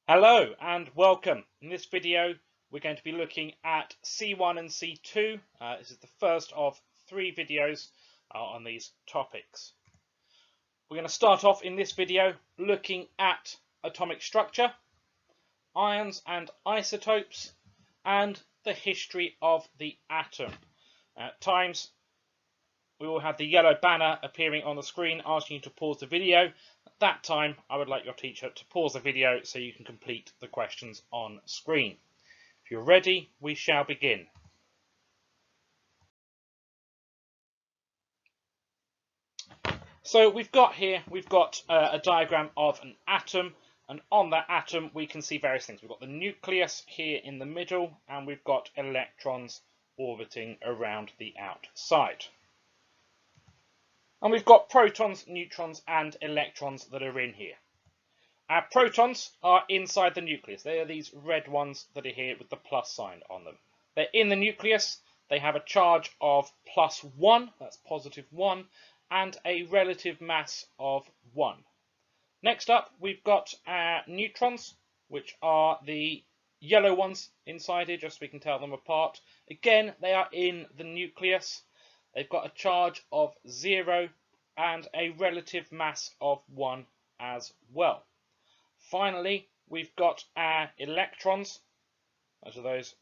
Hello and welcome. In this video we're going to be looking at C1 and C2. This is the first of three videos on these topics. We're going to start off in this video looking at atomic structure, ions and isotopes, and the history of the atom. At times we will have the yellow banner appearing on the screen asking you to pause the video. At that time, I would like your teacher to pause the video so you can complete the questions on screen. If you're ready, we shall begin. So we've got a diagram of an atom, and on that atom we can see various things. We've got the nucleus here in the middle, and we've got electrons orbiting around the outside. And we've got protons, neutrons, and electrons that are in here. Our protons are inside the nucleus. They are these red ones that are here with the plus sign on them. They're in the nucleus. They have a charge of +1, that's +1, and a relative mass of 1. Next up, we've got our neutrons, which are the yellow ones inside here, just so we can tell them apart. Again, they are in the nucleus. They've got a charge of 0 and a relative mass of 1 as well. Finally, we've got our electrons. Those are those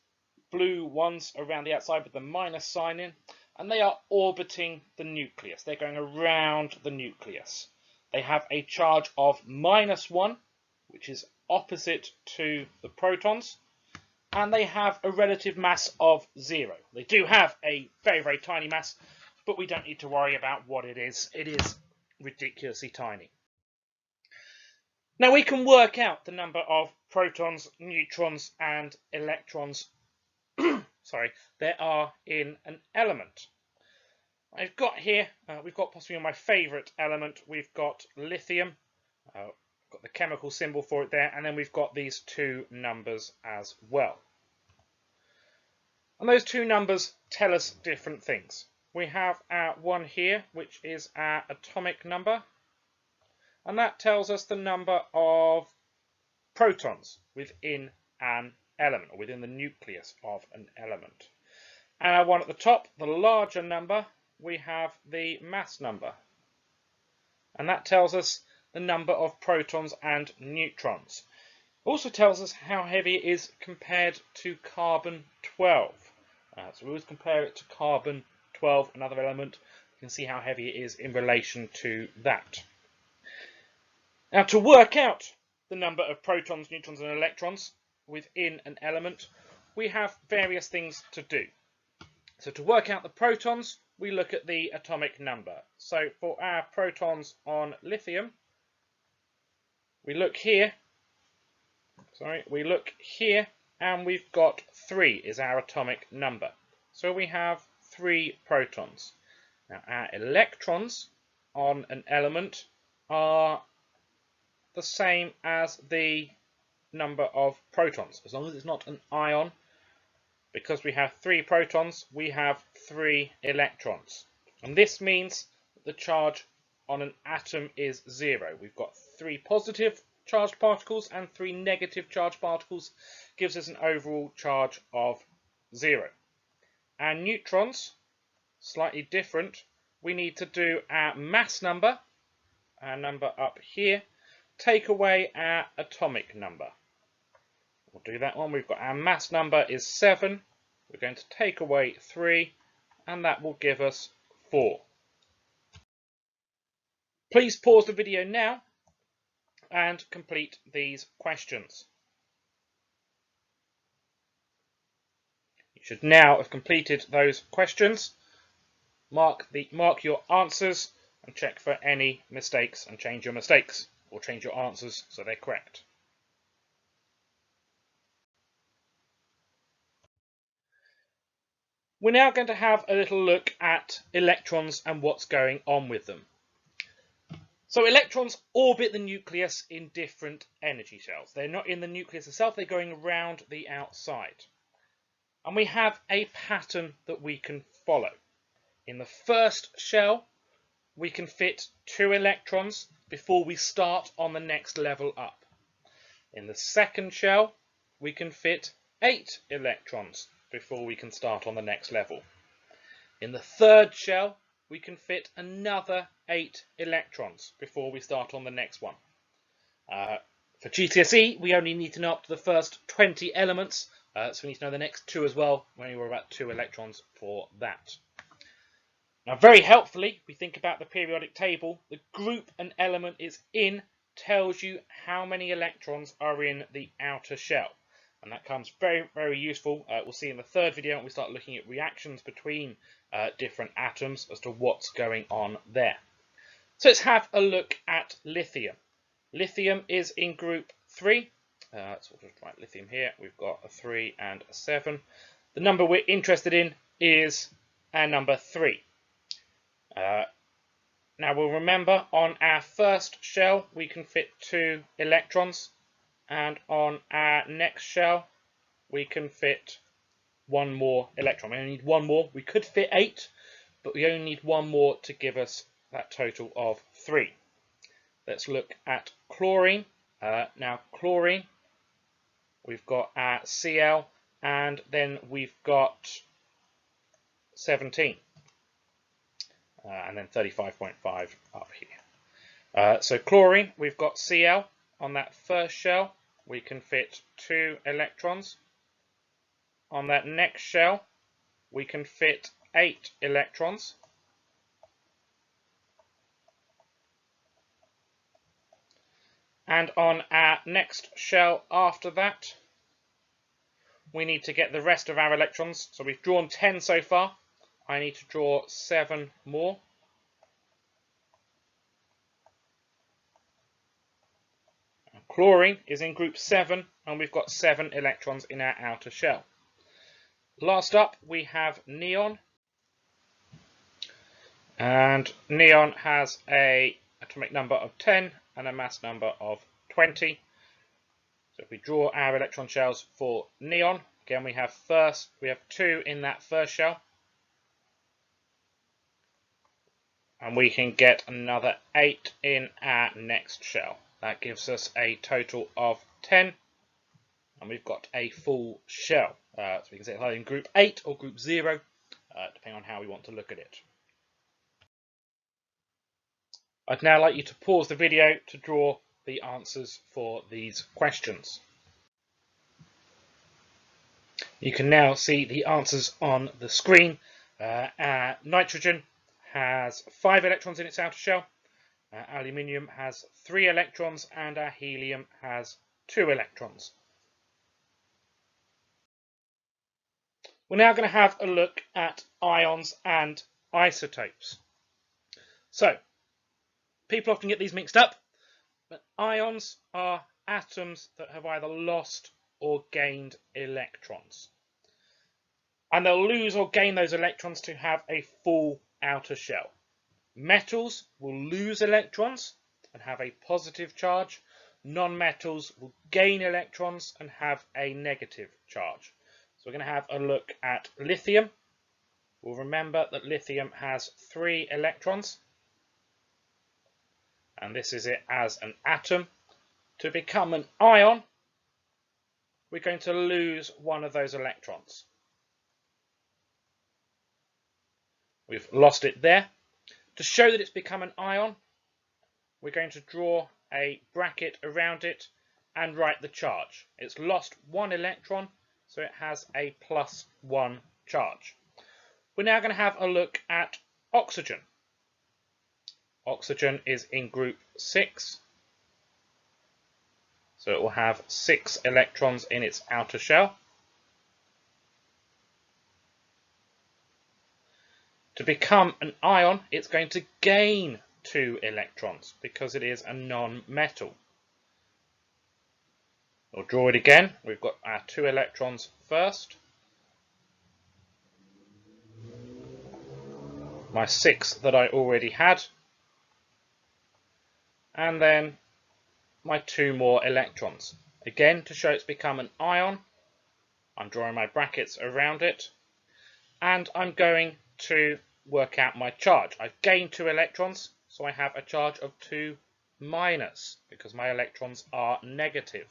blue ones around the outside with the minus sign in, and they are orbiting the nucleus. They're going around the nucleus. They have a charge of -1, which is opposite to the protons, and they have a relative mass of 0. They do have a very, very tiny mass, but we don't need to worry about what it is. It is ridiculously tiny. Now we can work out the number of protons, neutrons, and electrons there are in an element. I've got here, we've got possibly my favourite element, we've got lithium. Got the chemical symbol for it there, and then we've got these two numbers as well. And those two numbers tell us different things. We have our one here, which is our atomic number, and that tells us the number of protons within an element, or within the nucleus of an element. And our one at the top, the larger number, we have the mass number, and that tells us the number of protons and neutrons. It also tells us how heavy it is compared to carbon-12. So we always compare it to carbon-12, another element. You can see how heavy it is in relation to that. Now, to work out the number of protons, neutrons, and electrons within an element, we have various things to do. So to work out the protons, we look at the atomic number. So for our protons on lithium, we look here, and we've got 3 is our atomic number. So we have 3 protons. Now our electrons on an element are the same as the number of protons, as long as it's not an ion. Because we have 3 protons, we have 3 electrons. And this means that the charge on an atom is 0. We've got 3 positive charged particles and 3 negative charged particles, gives us an overall charge of 0. And neutrons, slightly different. We need to do our mass number, our number up here, take away our atomic number. We'll do that one. We've got our mass number is 7. We're going to take away 3, and that will give us 4. Please pause the video now and complete these questions. You should now have completed those questions. Mark your answers and check for any mistakes and change your mistakes, or change your answers so they're correct. We're now going to have a little look at electrons and what's going on with them. So electrons orbit the nucleus in different energy shells. They're not in the nucleus itself, they're going around the outside. And we have a pattern that we can follow. In the first shell, we can fit 2 electrons before we start on the next level up. In the second shell, we can fit 8 electrons before we can start on the next level. In the third shell, we can fit another 8 electrons before we start on the next one. For GCSE, we only need to know up to the first 20 elements, so we need to know the next 2 as well. We only were about 2 electrons for that. Now, very helpfully, we think about the periodic table. The group an element is in tells you how many electrons are in the outer shell. And that comes very, very useful. We'll see in the third video when we start looking at reactions between different atoms as to what's going on there. So let's have a look at lithium. Lithium is in group 3. So we'll just write lithium here. We've got a 3 and a 7. The number we're interested in is our number 3. Now we'll remember on our first shell we can fit 2 electrons, and on our next shell we can fit 1 more electron. We only need 1 more. We could fit 8, but we only need 1 more to give us that total of 3. Let's look at chlorine. Now chlorine, we've got our Cl, and then we've got 17. And then 35.5 up here. So chlorine, we've got Cl. On that first shell, we can fit 2 electrons. On that next shell, we can fit 8 electrons. And on our next shell after that, we need to get the rest of our electrons. So we've drawn 10 so far. I need to draw 7 more. Chlorine is in group 7, and we've got 7 electrons in our outer shell. Last up, we have neon. And neon has an atomic number of 10 and a mass number of 20. So if we draw our electron shells for neon, again we have 2 in that first shell. And we can get another 8 in our next shell. That gives us a total of 10. And we've got a full shell. So we can say it's either in group 8 or group 0, depending on how we want to look at it. I'd now like you to pause the video to draw the answers for these questions. You can now see the answers on the screen. Our nitrogen has 5 electrons in its outer shell. Aluminium has 3 electrons, and our helium has 2 electrons. We're now going to have a look at ions and isotopes. So, people often get these mixed up, but ions are atoms that have either lost or gained electrons. And they'll lose or gain those electrons to have a full outer shell. Metals will lose electrons and have a positive charge. Non-metals will gain electrons and have a negative charge. So we're going to have a look at lithium. We'll remember that lithium has 3 electrons. And this is it as an atom. To become an ion, we're going to lose one of those electrons. We've lost it there. To show that it's become an ion, we're going to draw a bracket around it and write the charge. It's lost 1 electron, so it has a +1 charge. We're now going to have a look at oxygen. Oxygen is in group 6, so it will have 6 electrons in its outer shell. To become an ion, it's going to gain 2 electrons because it is a non-metal. We'll draw it again. We've got our 2 electrons first. My 6 that I already had. And then my 2 more electrons. Again, to show it's become an ion, I'm drawing my brackets around it. And I'm going to work out my charge. I've gained 2 electrons, so I have a charge of 2- because my electrons are negative.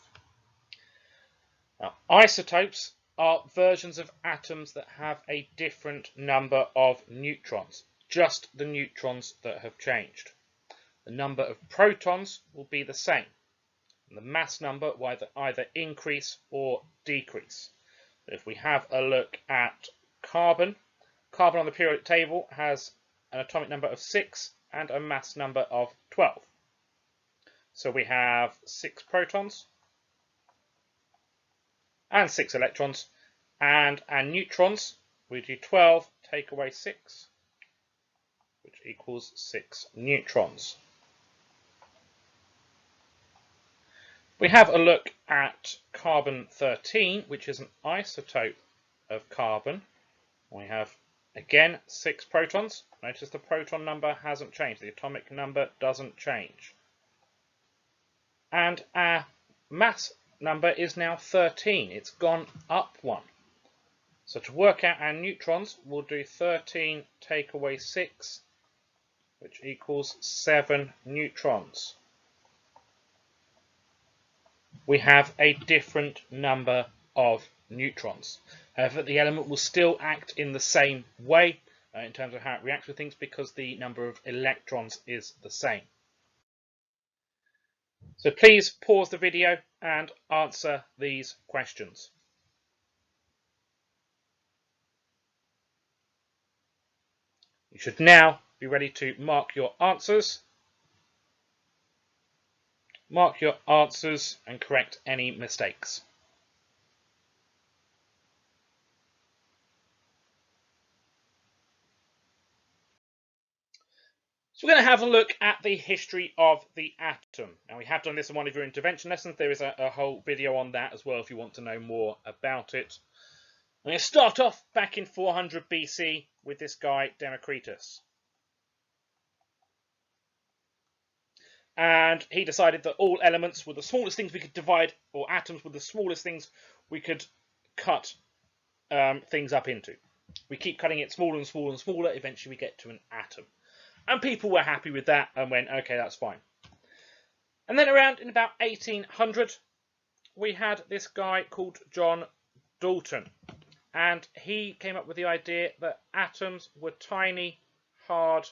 Now, isotopes are versions of atoms that have a different number of neutrons, just the neutrons that have changed. The number of protons will be the same, and the mass number will either increase or decrease. If we have a look at carbon, carbon on the periodic table has an atomic number of 6 and a mass number of 12. So we have 6 protons and 6 electrons, and our neutrons, we do 12 take away 6, which equals 6 neutrons. We have a look at carbon-13, which is an isotope of carbon. We have, again, 6 protons. Notice the proton number hasn't changed. The atomic number doesn't change. And our mass number is now 13. It's gone up 1. So to work out our neutrons, we'll do 13 take away 6, which equals 7 neutrons. We have a different number of neutrons. However, the element will still act in the same way in terms of how it reacts with things, because the number of electrons is the same. So please pause the video and answer these questions. You should now be ready to mark your answers. Mark your answers and correct any mistakes. So we're going to have a look at the history of the atom. Now, we have done this in one of your intervention lessons. There is a whole video on that as well if you want to know more about it. I'm going to start off back in 400 BC with this guy, Democritus. And he decided that all elements were the smallest things we could divide, or atoms were the smallest things we could cut things up into. We keep cutting it smaller and smaller and smaller, eventually we get to an atom. And people were happy with that and went, okay, that's fine. And then around in about 1800, we had this guy called John Dalton. And he came up with the idea that atoms were tiny, hard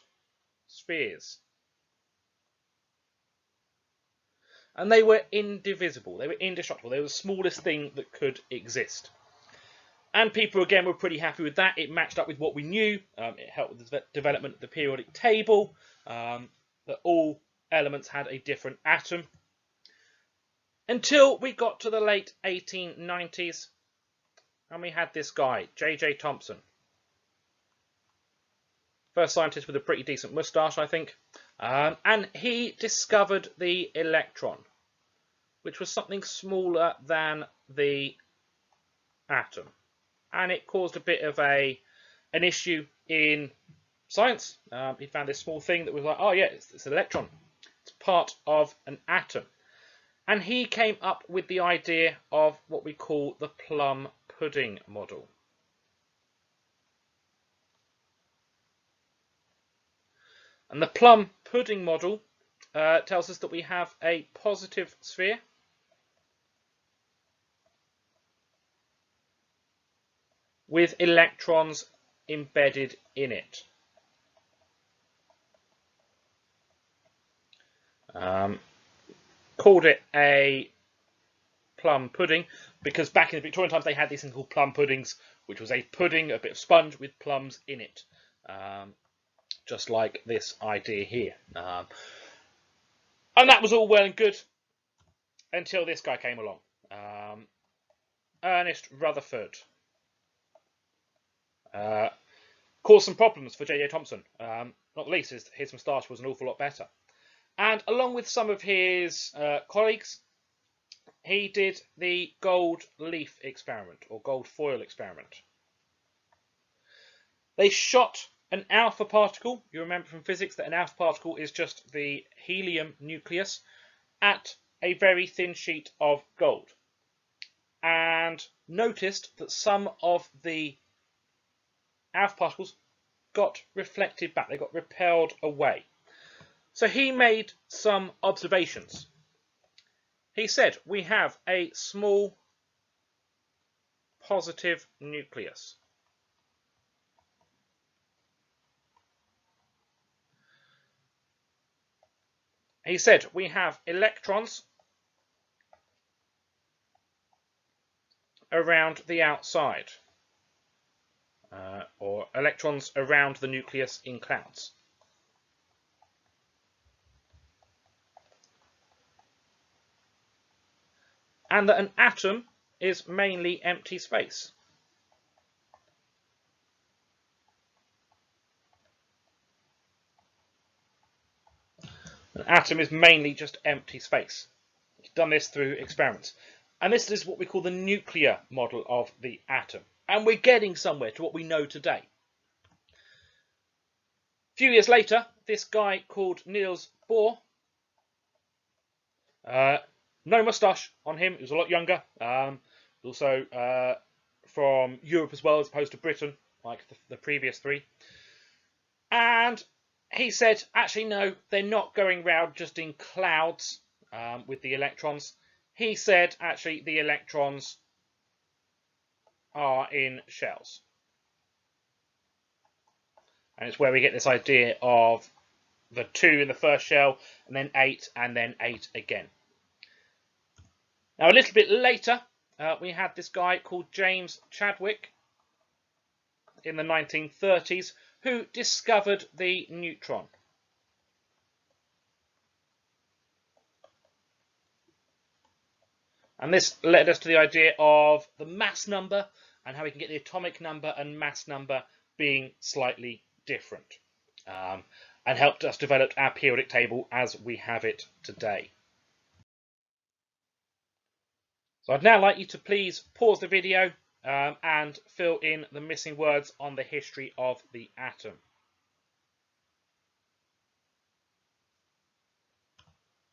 spheres. And they were indivisible, they were indestructible, they were the smallest thing that could exist. And people, again, were pretty happy with that. It matched up with what we knew. It helped with the development of the periodic table, that all elements had a different atom. Until we got to the late 1890s, and we had this guy, J.J. Thomson. First scientist with a pretty decent moustache, I think. And he discovered the electron, which was something smaller than the atom. And it caused a bit of an issue in science. He found this small thing that was like, oh yeah, it's an electron. It's part of an atom. And he came up with the idea of what we call the plum pudding model. And the plum pudding model tells us that we have a positive sphere with electrons embedded in it. Called it a plum pudding because back in the Victorian times they had these things called plum puddings, which was a pudding, a bit of sponge with plums in it. Just like this idea here. And that was all well and good until this guy came along. Ernest Rutherford. Caused some problems for J.J. Thomson. Not least his moustache was an awful lot better. And along with some of his colleagues, he did the gold leaf experiment, or gold foil experiment. They shot an alpha particle, you remember from physics that an alpha particle is just the helium nucleus, at a very thin sheet of gold. And noticed that some of the alpha particles got reflected back, they got repelled away. So he made some observations. He said, we have a small positive nucleus. He said we have electrons around the outside, or electrons around the nucleus in clouds. And that an atom is mainly empty space. An atom is mainly just empty space. He's done this through experiments. And this is what we call the nuclear model of the atom. And we're getting somewhere to what we know today. A few years later, this guy called Niels Bohr, no moustache on him, he was a lot younger, also from Europe as well as opposed to Britain, like the previous three. And he said, actually, no, they're not going round just in clouds with the electrons. He said, actually, the electrons are in shells. And it's where we get this idea of the 2 in the first shell, and then 8, and then 8 again. Now, a little bit later, we had this guy called James Chadwick in the 1930s, who discovered the neutron. And this led us to the idea of the mass number and how we can get the atomic number and mass number being slightly different, and helped us develop our periodic table as we have it today. So I'd now like you to please pause the video and fill in the missing words on the history of the atom.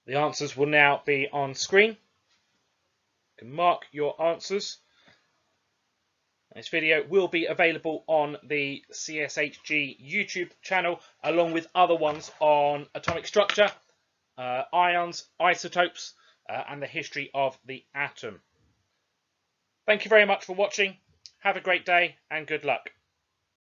The answers will now be on screen. You can mark your answers. This video will be available on the CSHG YouTube channel, along with other ones on atomic structure, ions, isotopes, and the history of the atom. Thank you very much for watching. Have a great day and good luck.